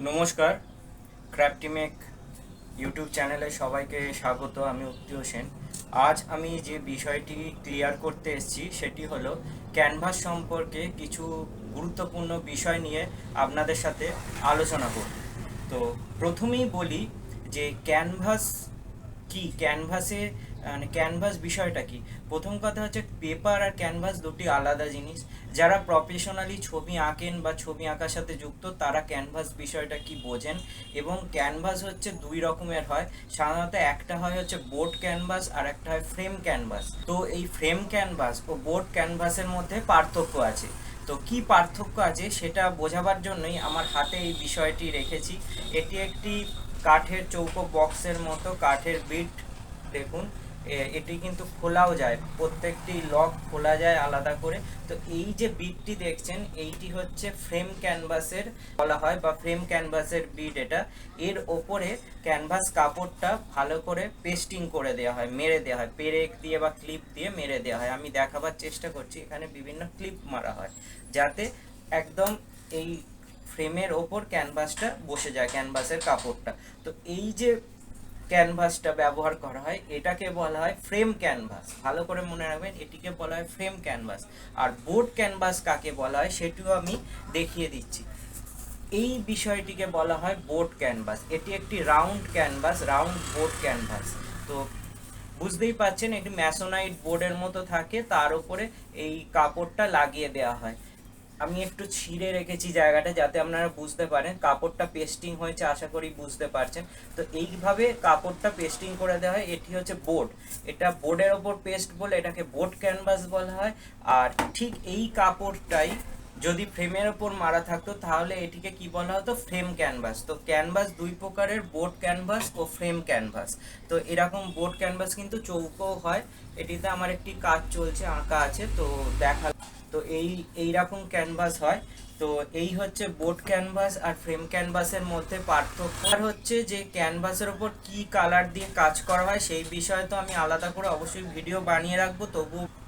নমস্কার, ক্রাফটিমেক ইউটিউব চ্যানেলে সবাইকে স্বাগত। আমি উক্তি হোসেন। আজ আমি যে বিষয়টি ক্লিয়ার করতে এসেছি সেটি হলো ক্যানভাস সম্পর্কে কিছু গুরুত্বপূর্ণ বিষয় নিয়ে আপনাদের সাথে আলোচনা করব। তো প্রথমেই বলি যে ক্যানভাস কি, ক্যানভাসে মানে ক্যানভাস বিষয়টা কি। প্রথম কথা হচ্ছে পেপার আর ক্যানভাস দুটি আলাদা জিনিস। যারা প্রফেশনালি ছবি আঁকেন বা ছবি আঁকার সাথে যুক্ত তারা ক্যানভাস বিষয়টা কি বোঝেন। এবং ক্যানভাস হচ্ছে দুই রকমের হয় সাধারণত, একটা হয় হচ্ছে বোর্ড ক্যানভাস আর একটা হয় ফ্রেম ক্যানভাস। তো এই ফ্রেম ক্যানভাস ও বোর্ড ক্যানভাসের মধ্যে পার্থক্য আছে। তো কি পার্থক্য আছে সেটা বোঝাবার জন্যই আমার হাতে এই বিষয়টি রেখেছি। এটি একটি কাঠের চৌকো বক্সের মতো, কাঠের বিট। দেখুন, এটি কিন্তু খোলাও যায়, প্রত্যেকটি লক খোলা যায় আলাদা করে। তো এই যে বিটটি দেখছেন এইটি হচ্ছে ফ্রেম ক্যানভাসের বলা হয় বা ফ্রেম ক্যানভাসের বিট। এটা এর ওপরে ক্যানভাস কাপড়টা ভালো করে পেস্টিং করে দেওয়া হয়, মেরে দেওয়া হয়, পেরেক দিয়ে বা ক্লিপ দিয়ে মেরে দেওয়া হয়। আমি দেখাবার চেষ্টা করছি, এখানে বিভিন্ন ক্লিপ মারা হয় যাতে একদম এই ফ্রেমের ওপর ক্যানভাসটা বসে যায়, ক্যানভাসের কাপড়টা। তো এই যে ক্যানভাসটা ব্যবহার করা হয় এটাকে বলা হয় ফ্রেম ক্যানভাস। ভালো করে মনে রাখবেন, এটিকে বলা হয় ফ্রেম ক্যানভাস। আর বোর্ড ক্যানভাস কাকে বলা হয় সেটিও আমি দেখিয়ে দিচ্ছি। এই বিষয়টিকে বলা হয় বোর্ড ক্যানভাস। এটি একটি round canvas, round board canvas. তো বুঝতেই পাচ্ছেন এটি ম্যাসোনাইট বোর্ডের মতো থাকে, তার উপরে এই কাপড়টা লাগিয়ে দেওয়া হয়। আমি একটু ছিঁড়ে রেখেছি জায়গাটা যাতে আপনারা বুঝতে পারেন। কাপড়টা পেস্টিং হয়েছে, আশা করি বুঝতে পারছেন। তো এইভাবে কাপড়টা পেস্টিং করে দেওয়া হয়। এটি হচ্ছে বোর্ড, এটা বোর্ডের ওপর পেস্ট বলে এটাকে বোর্ড ক্যানভাস বলা হয়। আর ঠিক এই কাপড়টাই যদি ফ্রেমের ওপর মারা থাকতো তাহলে এটিকে কি বলা হতো, ফ্রেম ক্যানভাস। তো ক্যানভাস দুই প্রকারের, বোর্ড ক্যানভাস ও ফ্রেম ক্যানভাস। তো এরকম বোর্ড ক্যানভাস কিন্তু চৌকো হয়। এটিতে আমার একটি কাজ চলছে, আঁকা আছে, তো দেখা। তো এই রকম ক্যানভাস হয়। তো এই হচ্ছে বোর্ড ক্যানভাস আর ফ্রেম ক্যানভাসের মধ্যে পার্থক্য। আর হচ্ছে যে ক্যানভাসের ওপর কি কালার দিয়ে কাজ করা হয় সেই বিষয়ে তো আমি আলাদা করে অবশ্যই ভিডিও বানিয়ে রাখবো।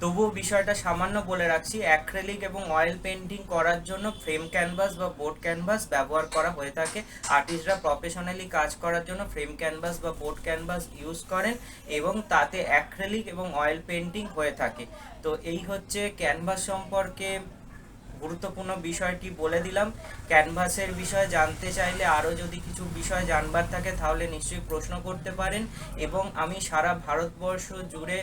তবুও বিষয়টা সামান্য বলে রাখছি। অ্যাক্রিলিক এবং অয়েল পেন্টিং করার জন্য ফ্রেম ক্যানভাস বা বোর্ড ক্যানভাস ব্যবহার করা হয়ে থাকে। আর্টিস্টরা প্রফেশনালি কাজ করার জন্য ফ্রেম ক্যানভাস বা বোর্ড ক্যানভাস ইউজ করেন এবং তাতে অ্যাক্রিলিক এবং অয়েল পেন্টিং হয়ে থাকে। তো এই হচ্ছে ক্যানভাস সম্পর্কে গুরুত্বপূর্ণ বিষয়টি বলে দিলাম। ক্যানভাসের বিষয়ে জানতে চাইলে আরও যদি কিছু বিষয় জানবার থাকে তাহলে নিশ্চয়ই প্রশ্ন করতে পারেন। এবং আমি সারা ভারতবর্ষ জুড়ে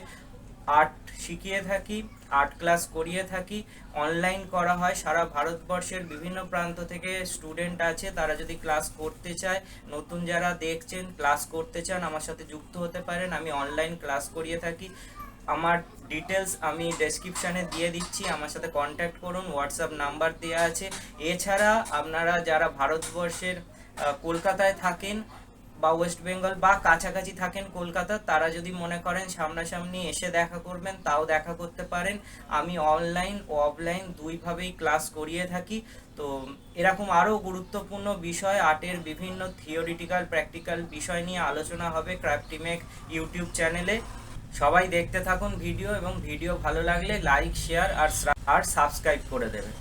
আর্ট শিখিয়ে থাকি, আর্ট ক্লাস করিয়ে থাকি। অনলাইন করা হয়, সারা ভারতবর্ষের বিভিন্ন প্রান্ত থেকে স্টুডেন্ট আছে, তারা যদি ক্লাস করতে চায়, নতুন যারা দেখছেন ক্লাস করতে চান আমার সাথে যুক্ত হতে পারেন। আমি অনলাইন ক্লাস করিয়ে থাকি। আমার ডিটেলস আমি ডেসক্রিপশানে দিয়ে দিচ্ছি, আমার সাথে কন্ট্যাক্ট করুন, হোয়াটসঅ্যাপ নাম্বার দেওয়া আছে। এছাড়া আপনারা যারা ভারতবর্ষের কলকাতায় থাকেন বা ওয়েস্ট বেঙ্গল বা কাছাকাছি থাকেন কলকাতা, তারা যদি মনে করেন সামনাসামনি এসে দেখা করবেন তাও দেখা করতে পারেন। আমি অনলাইন ও অফলাইন দুইভাবেই ক্লাস করিয়ে থাকি। তো এরকম আরও গুরুত্বপূর্ণ বিষয়, আর্টের বিভিন্ন থিওরিটিক্যাল প্র্যাকটিক্যাল বিষয় নিয়ে আলোচনা হবে ক্রাফটিমেক ইউটিউব চ্যানেলে। সবাই দেখতে থাকুন ভিডিও, এবং ভিডিও ভালো লাগলে লাইক, শেয়ার আর সাবস্ক্রাইব করে দেবেন।